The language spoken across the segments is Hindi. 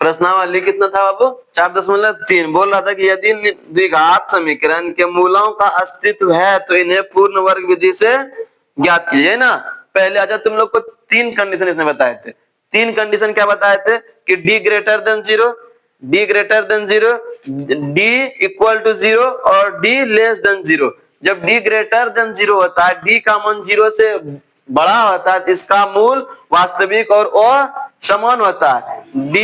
प्रश्नावली कितना था बाबू 4.3। बोल रहा था कि यदि द्विघात समीकरण के मूलों का अस्तित्व है तो इन्हें पूर्ण वर्ग विधि से ज्ञात कीजिए ना। पहले अच्छा तुम लोग को 3 कंडीशन इसने बताए थे। 3 कंडीशन क्या बताए थे कि d greater than 0, d greater than 0, d equal to 0 और d लेस देन 0। जब d ग्रेटर देन 0 होता है, d का मान 0 से बड़ा होता है, इसका मूल वास्तविक और समान होता है। d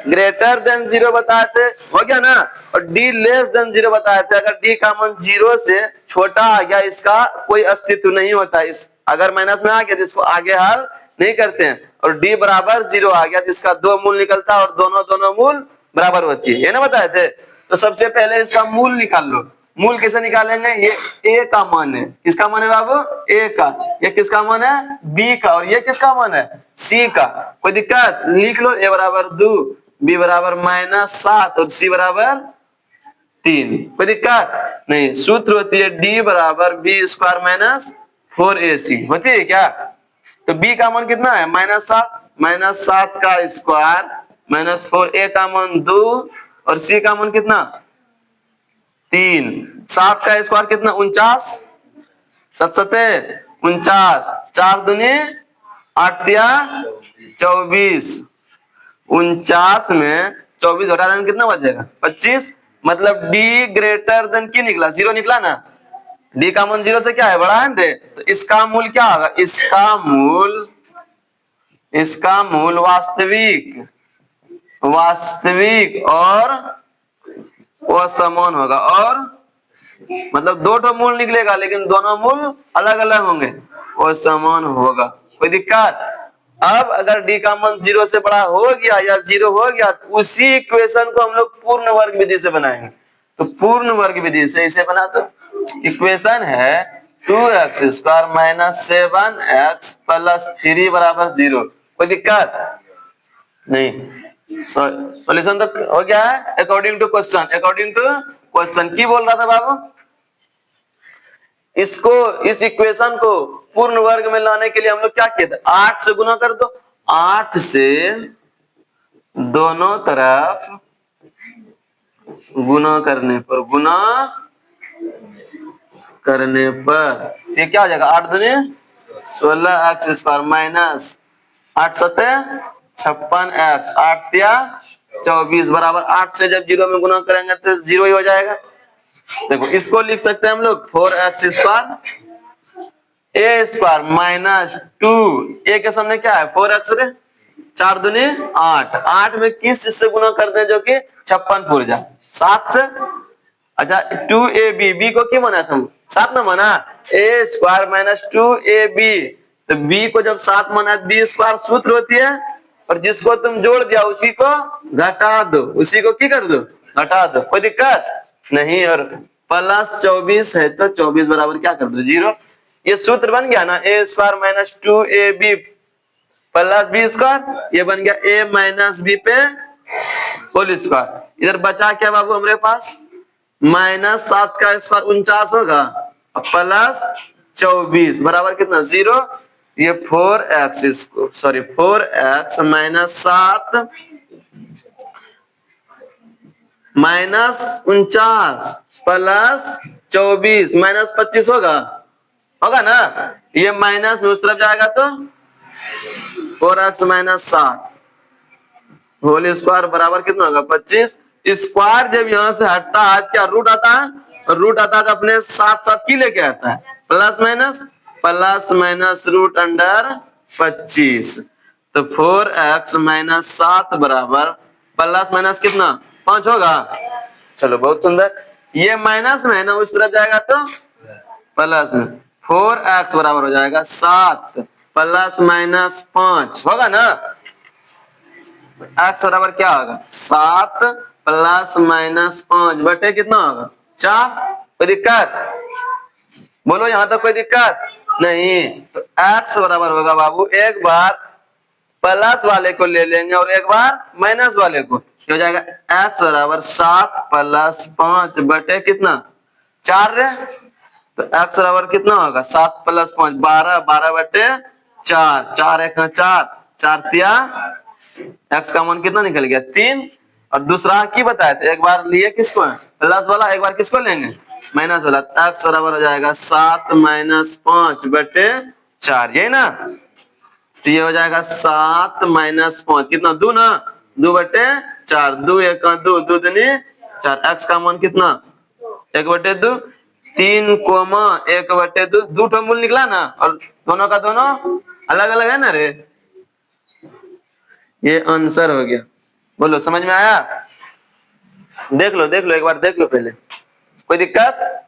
ग्रेटर देन 0 बताए थे, हो गया ना, और d लेस देन 0 बताए थे। अगर d का मान 0 से छोटा आ गया, इसका कोई अस्तित्व नहीं होता। इस अगर माइनस में आ गया तो इसको आगे हल नहीं करते हैं। और d बराबर 0 आ गया तो इसका 2 मूल निकलता है और दोनों मूल बराबर होती है, ये ना बताए थे। तो सबसे पहले इसका मूल निकाल लो। मूल कैसे निकालेंगे? ये a का मान है, किसका मान है बाबू? a का। ये किसका मान है? b का। और ये किसका मान है? c का। कोई दिक्कत? लिख लो a बराबर 2, b बराबर -7 और c बराबर 3। कोई दिक्कत नहीं। सूत्र होती है d बराबर b स्क्वायर माइनस 4ac, होती है क्या? तो b का मान कितना है? -7 का स्क्वायर माइनस 4a का मान 2 और c का मान कितना? 3। 7 का स्क्वायर कितना? 49, 7 सते 49, 4 दूनी 8 तिया 24। 49 में 24 घटा देंगे कितना बचेगा? 25। मतलब d ग्रेटर देन की निकला? 0 निकला ना। d का मान 0 से क्या है? बड़ा है रे। तो इसका मूल क्या होगा? इसका मूल वास्तविक और असमान होगा। और मतलब 2 मूल निकलेगा लेकिन दोनों मूल अलग अलग होंगे, असमान होगा। कोई दिक्कत? अब अगर d का मान 0 से बड़ा हो गया या 0 हो गया तो उसी इक्वेशन को हम लोग पूर्ण वर्ग विधि से बनाएंगे। तो पूर्ण वर्ग विधि से इसे बना दो। इक्वेशन है 2x square minus 7x plus 3 बराबर 0। कोई दिक्कत नहीं। सॉल्यूशन तो हो गया है अकॉर्डिंग टू क्वेश्चन। की बोल रहा था बाबू? इस इक्वेशन को पूर्ण वर्ग में लाने के लिए हम लोग क्या किए थे? 8 से गुना कर दो। 8 से दोनों तरफ गुना करने पर ये क्या हो जाएगा? 8 दूनी 16x स्क्वायर माइनस 8 सते 56x 8 तिया 24 बराबर 8 से जब 0 में गुना करेंगे तो 0 ही हो जाएगा। देखो इसको लिख सकते हैं हम लोग 4x square a square minus 2 a के सामने क्या है? 4x रे। 4 दूनी 8, 8 में किस चीज से गुना करते हैं जो कि 56 पूर जा? 7 से। अच्छा 2ab, b को क्यों माना तुम? 7 ना माना? a स्क्वायर माइनस 2ab, तो b को जब 7 माना b स्क्वायर सूत्र होती है, और जिसको तुम जोड़ दिया उसी को घटा दो, उसी को की कर दो? घटा दो। कोई दिक्कत नहीं। और प्लस 24 है तो 24 बराबर क्या कर दो? 0। ये सूत्र बन गया ना, a square minus 2ab plus b square, ये बन गया a माइनस b पे होल स्क्वायर। इधर बचा क्या बाबू हमारे पास? -7 का स्क्वायर 49 होगा प्लस 24 बराबर कितना? 0। ये 4x minus 7 minus 49 plus 24 minus 25 होगा ना। ये माइनस में उस तरफ जाएगा तो 4x माइनस 7 होल स्क्वायर बराबर कितना होगा? 25। स्क्वायर जब यहां से हटता है क्या रूट आता है? रूट आता है तो अपने साथ साथ की लेके आता है प्लस माइनस रूट अंडर 25। तो 4x माइनस 7 बराबर प्लस माइनस कितना? 5 होगा। चलो बहुत सुंदर। ये माइनस में है ना, उस तरफ जाएगा तो प्लस में। 4x बराबर हो जाएगा 7 प्लस माइनस 5 होगा ना। x बराबर क्या होगा? 7 प्लस माइनस 5 बटे कितना होगा? 4। कोई दिक्कत? बोलो यहां तक कोई दिक्कत नहीं। तो x बराबर होगा बाबू, एक बार प्लस वाले को ले लेंगे और एक बार माइनस वाले को, हो जाएगा x बराबर 7 प्लस 5 बटे कितना? 4 रे। तो x बराबर कितना होगा? 7 प्लस 5 12, 12 बटे 4, 4 1 4, 4 तिया एक्स का मान कितना निकल गया 3। और दूसरा की बताए थे, एक बार लिए किसको है प्लस वाला, एक बार किसको लेंगे माइनस वाला। एक्स बराबर हो जाएगा 7 माइनस 5/4, यही ना। तो ये हो जाएगा 7 माइनस 5 कितना 2 ना, 2/4, 2 1 2, 2 दूनी 4। एक्स का मान कितना 1/2, 3, 1/2, 2 मूल निकला ना, और दोनों का दोनों अलग अलग है ना रे। ये आंसर हो गया। बोलो समझ में आया? देख लो एक बार देख लो पहले, कोई दिक्कत?